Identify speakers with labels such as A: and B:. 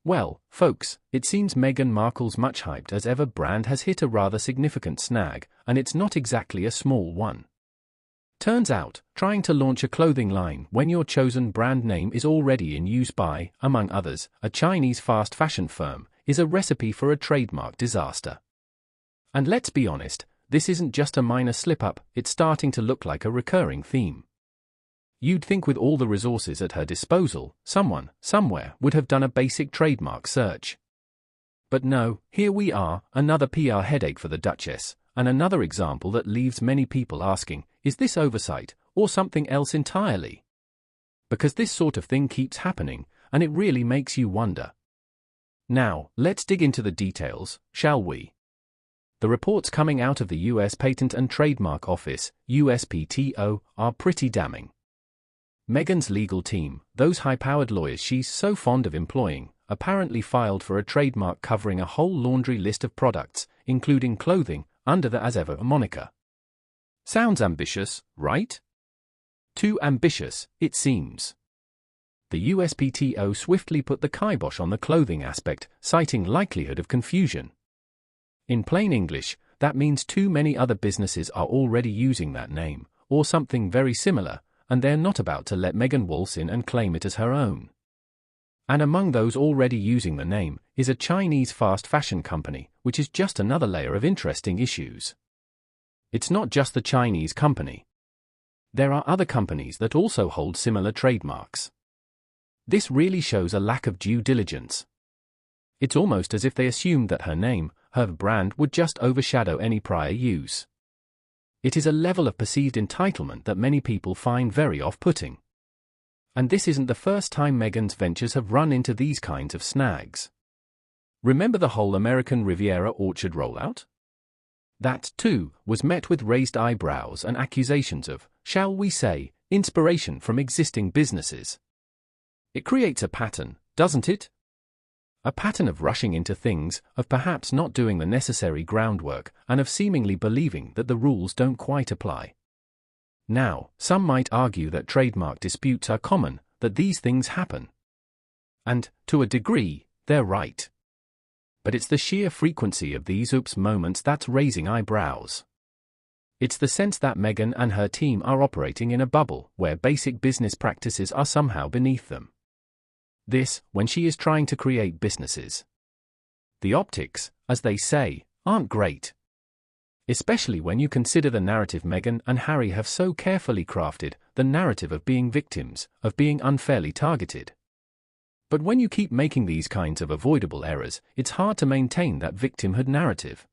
A: Well, folks, it seems Meghan Markle's much hyped as ever brand has hit a rather significant snag, and it's not exactly a small one. Turns out, trying to launch a clothing line when your chosen brand name is already in use by, among others, a Chinese fast fashion firm, is a recipe for a trademark disaster. And let's be honest, this isn't just a minor slip-up, it's starting to look like a recurring theme. You'd think with all the resources at her disposal, someone, somewhere, would have done a basic trademark search. But no, here we are, another PR headache for the Duchess, and another example that leaves many people asking, is this oversight, or something else entirely? Because this sort of thing keeps happening, and it really makes you wonder. Now, let's dig into the details, shall we? The reports coming out of the US Patent and Trademark Office, USPTO, are pretty damning. Meghan's legal team, those high-powered lawyers she's so fond of employing, apparently filed for a trademark covering a whole laundry list of products, including clothing, under the as ever moniker. Sounds ambitious, right? Too ambitious, it seems. The USPTO swiftly put the kibosh on the clothing aspect, citing likelihood of confusion. In plain English, that means too many other businesses are already using that name, or something very similar, and they're not about to let Meghan waltz in and claim it as her own. And among those already using the name is a Chinese fast fashion company, which is just another layer of interesting issues. It's not just the Chinese company. There are other companies that also hold similar trademarks. This really shows a lack of due diligence. It's almost as if they assumed that her name, her brand, would just overshadow any prior use. It is a level of perceived entitlement that many people find very off-putting. And this isn't the first time Meghan's ventures have run into these kinds of snags. Remember the whole American Riviera orchard rollout? That, too, was met with raised eyebrows and accusations of, shall we say, inspiration from existing businesses. It creates a pattern, doesn't it? A pattern of rushing into things, of perhaps not doing the necessary groundwork, and of seemingly believing that the rules don't quite apply. Now, some might argue that trademark disputes are common, that these things happen. And, to a degree, they're right. But it's the sheer frequency of these oops moments that's raising eyebrows. It's the sense that Meghan and her team are operating in a bubble where basic business practices are somehow beneath them. This, when she is trying to create businesses. The optics, as they say, aren't great. Especially when you consider the narrative Meghan and Harry have so carefully crafted, the narrative of being victims, of being unfairly targeted. But when you keep making these kinds of avoidable errors, it's hard to maintain that victimhood narrative.